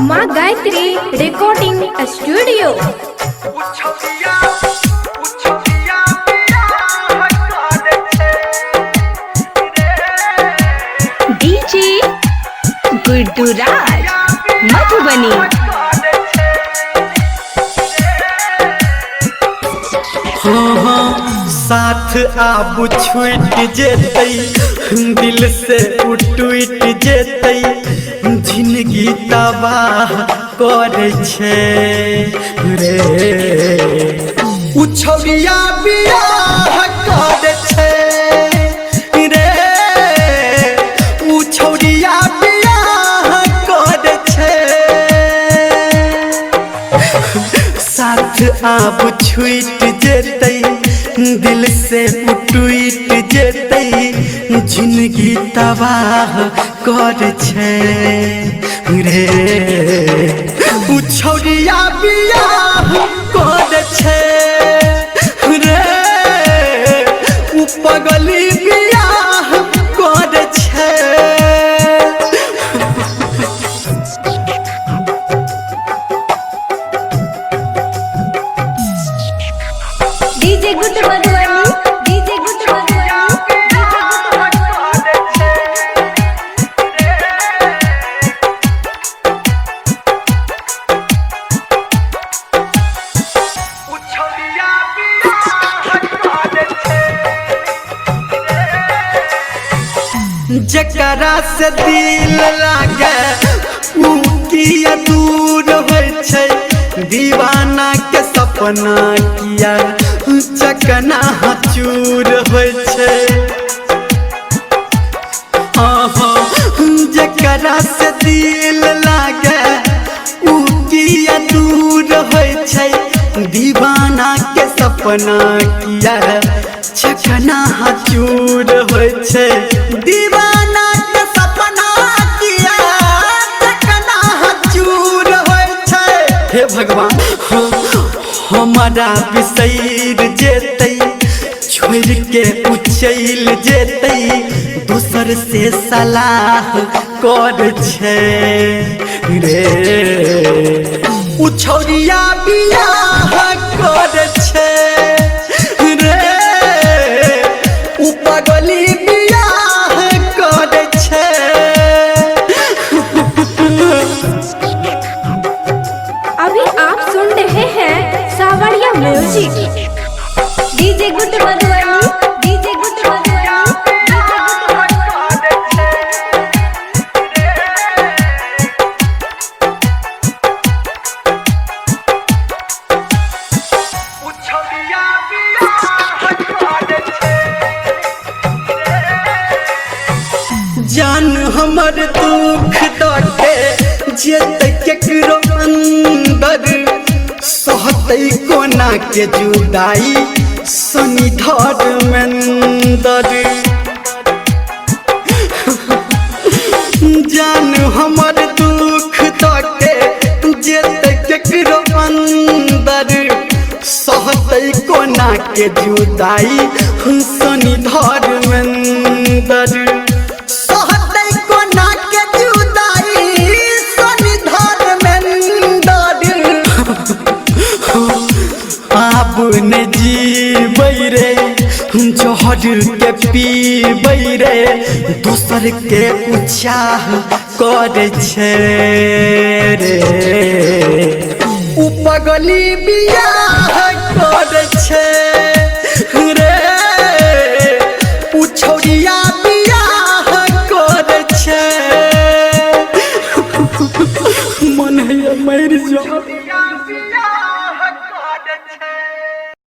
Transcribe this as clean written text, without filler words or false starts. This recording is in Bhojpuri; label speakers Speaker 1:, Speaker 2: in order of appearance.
Speaker 1: माँ Gayatri recording studio.
Speaker 2: DJ Guddu Raj Madhubani.
Speaker 3: साथ आब छूट जेतै दिल से टूट जेतै जिंदगी तबाह करे छे रे उछौरिया बियाह करे छे रे उछौरिया बियाह करे छे साथ आब छूट जेतै दिल से टूट जेतै जिंदगी तबाह कर छे रे उछौरिया बियाह कर छे रे उ पगली बियाह कर छे।
Speaker 1: DJ Guddu Madhubani, DJ Guddu Madhubani.
Speaker 3: जकरा से दिल लागे उ किया दूर होय छै दीवाना के सपना किया चकना चूर होय छै। जकरा से दिल लागे उ किया दूर होय छै दीवाना के सपना किया चकना चूर होय छै दीवाना के सपना किया चकना चूर होय छै। हे भगवान हमारा बिसैर जेतै छोड़ के उचैल जेतै दूसर से सलाह कर छे रे उछौरिया बियाह कर छे रे उ पगली बियाह कर छे।
Speaker 1: अभी आप सुन रहे हैं सावरिया music. DJ Guddu Madhubani, DJ Guddu Madhubani.
Speaker 3: जान हमर दुख दटे जेतै केकरो अंदर सहतै कोना के जुदाई सनी धर्मेंदर। जान हमर दुख दटे जेतै केकरो अंदर सहतै कोना के जुदाई सनी धर्मेंदर। आब न जीबै रे जहर के पीबै रे दोसर के उचाह कर छे रे उ पगली बियाह कर छे रे उछौरिया बियाह कर छे मन है मर जा।